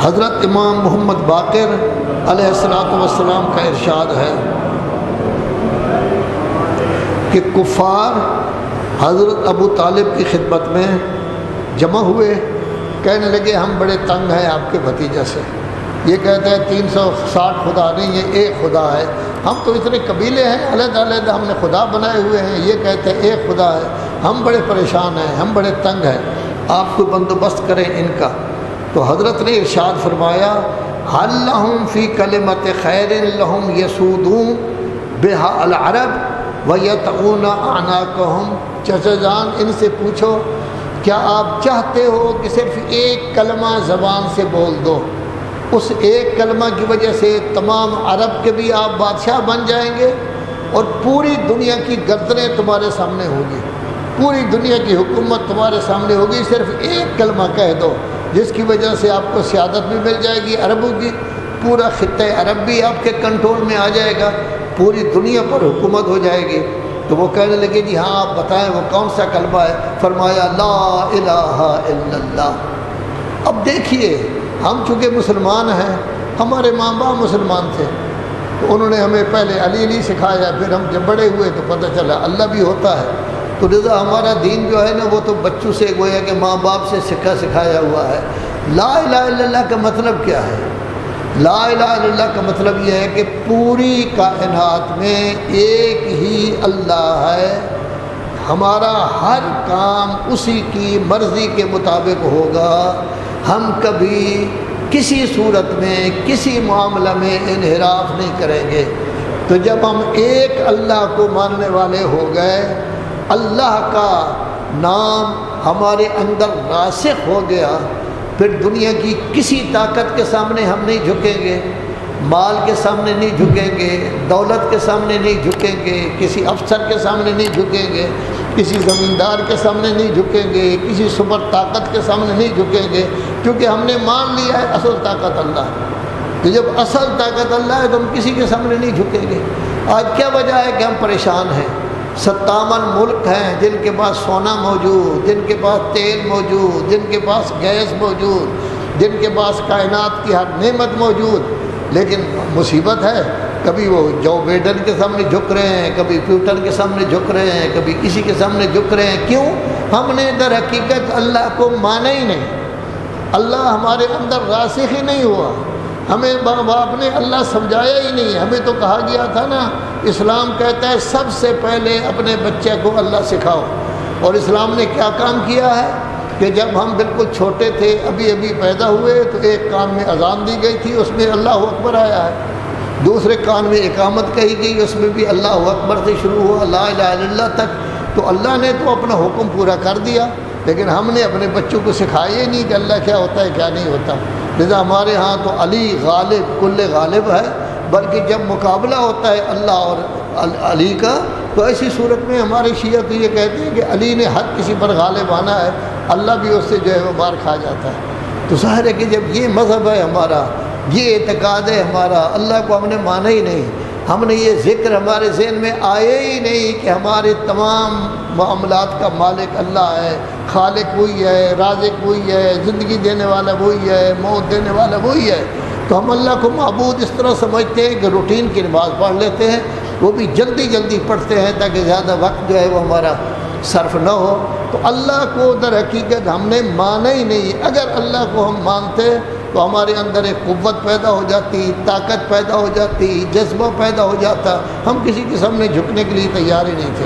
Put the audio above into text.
حضرت امام محمد باقر علیہ السلام کا ارشاد ہے کہ کفار حضرت ابو طالب کی خدمت میں جمع ہوئے، کہنے لگے ہم بڑے تنگ ہیں آپ کے بھتیجے سے، یہ کہتے ہیں 360 خدا نہیں، یہ ایک خدا ہے، ہم تو اتنے قبیلے ہیں علیحدہ علیحدہ ہم نے خدا بنائے ہوئے ہیں، یہ کہتے ہیں ایک خدا ہے، ہم بڑے پریشان ہیں، ہم بڑے تنگ ہیں، آپ کوئی بندوبست کریں ان کا۔ تو حضرت نے ارشاد فرمایا حل لہم فی کلمت خیر لہم یسودون بہا العرب ویتعون اعناقہم، چچا جان ان سے پوچھو کیا آپ چاہتے ہو کہ صرف ایک کلمہ زبان سے بول دو، اس ایک کلمہ کی وجہ سے تمام عرب کے بھی آپ بادشاہ بن جائیں گے اور پوری دنیا کی گردنیں تمہارے سامنے ہوگی، پوری دنیا کی حکومت تمہارے سامنے ہوگی، صرف ایک کلمہ کہہ دو جس کی وجہ سے آپ کو سیادت بھی مل جائے گی عربوں کی، پورا خطہ عرب بھی آپ کے کنٹرول میں آ جائے گا، پوری دنیا پر حکومت ہو جائے گی۔ تو وہ کہنے لگے جی ہاں آپ بتائیں وہ کون سا کلمہ ہے؟ فرمایا لا الہ الا اللہ۔ اب دیکھیے ہم چونکہ مسلمان ہیں، ہمارے ماں باپ مسلمان تھے تو انہوں نے ہمیں پہلے علی سکھایا، پھر ہم جب بڑے ہوئے تو پتہ چلا اللہ بھی ہوتا ہے، تو لذا ہمارا دین جو ہے نا وہ تو بچوں سے گویا کہ ماں باپ سے سکھایا ہوا ہے۔ لا الہ الا اللہ کا مطلب کیا ہے؟ لا الہ الا اللہ کا مطلب یہ ہے کہ پوری کائنات میں ایک ہی اللہ ہے، ہمارا ہر کام اسی کی مرضی کے مطابق ہوگا، ہم کبھی کسی صورت میں کسی معاملہ میں انحراف نہیں کریں گے۔ تو جب ہم ایک اللہ کو ماننے والے ہو گئے، اللہ کا نام ہمارے اندر راسخ ہو گیا، پھر دنیا کی کسی طاقت کے سامنے ہم نہیں جھکیں گے، مال کے سامنے نہیں جھکیں گے، دولت کے سامنے نہیں جھکیں گے، کسی افسر کے سامنے نہیں جھکیں گے، کسی زمیندار کے سامنے نہیں جھکیں گے، کسی سپر طاقت کے سامنے نہیں جھکیں گے، کیونکہ ہم نے مان لیا ہے اصل طاقت اللہ ہے۔ تو جب اصل طاقت اللہ ہے تو ہم کسی کے سامنے نہیں جھکیں گے۔ آج کیا وجہ ہے کہ ہم پریشان ہیں؟ 57 ملک ہیں جن کے پاس سونا موجود، جن کے پاس تیل موجود، جن کے پاس گیس موجود، جن کے پاس کائنات کی ہر نعمت موجود، لیکن مصیبت ہے کبھی وہ جو بائیڈن کے سامنے جھک رہے ہیں، کبھی پیوٹن کے سامنے جھک رہے ہیں، کبھی کسی کے سامنے جھک رہے ہیں۔ کیوں؟ ہم نے در حقیقت اللہ کو مانا ہی نہیں، اللہ ہمارے اندر راسخ ہی نہیں ہوا، ہمیں ماں باپ نے اللہ سمجھایا ہی نہیں۔ ہمیں تو کہا گیا تھا نا، اسلام کہتا ہے سب سے پہلے اپنے بچے کو اللہ سکھاؤ، اور اسلام نے کیا کام کیا ہے کہ جب ہم بالکل چھوٹے تھے، ابھی پیدا ہوئے، تو ایک کان میں اذان دی گئی تھی، اس میں اللہ اکبر آیا ہے، دوسرے کان میں اقامت کہی گئی، اس میں بھی اللہ اکبر سے شروع ہوا لا الہ الا اللہ تک۔ تو اللہ نے تو اپنا حکم پورا کر دیا، لیکن ہم نے اپنے بچوں کو سکھایا ہی نہیں کہ اللہ کیا ہوتا ہے کیا نہیں ہوتا۔ لذا ہمارے ہاں تو علی غالب کل غالب ہے، بلکہ جب مقابلہ ہوتا ہے اللہ اور علی کا تو ایسی صورت میں ہمارے شیعہ تو یہ کہتے ہیں کہ علی نے ہر کسی پر غالب آنا ہے، اللہ بھی اس سے جو ہے وہ مار کھا جاتا ہے۔ تو ظاہر ہے کہ جب یہ مذہب ہے ہمارا، یہ اعتقاد ہے ہمارا، اللہ کو ہم نے مانا ہی نہیں، ہم نے یہ ذکر ہمارے ذہن میں آئے ہی نہیں کہ ہمارے تمام معاملات کا مالک اللہ ہے، خالق وہی ہے، رازق وہی ہے، زندگی دینے والا وہی ہے، موت دینے والا وہی ہے، تو ہم اللہ کو معبود اس طرح سمجھتے ہیں کہ روٹین کی نماز پڑھ لیتے ہیں، وہ بھی جلدی پڑھتے ہیں تاکہ زیادہ وقت جو ہے وہ ہمارا صرف نہ ہو۔ تو اللہ کو در حقیقت ہم نے مانا ہی نہیں۔ اگر اللہ کو ہم مانتے تو ہمارے اندر ایک قوت پیدا ہو جاتی، طاقت پیدا ہو جاتی، جذبہ پیدا ہو جاتا، ہم کسی کے سامنے جھکنے کے لیے تیار ہی نہیں تھے۔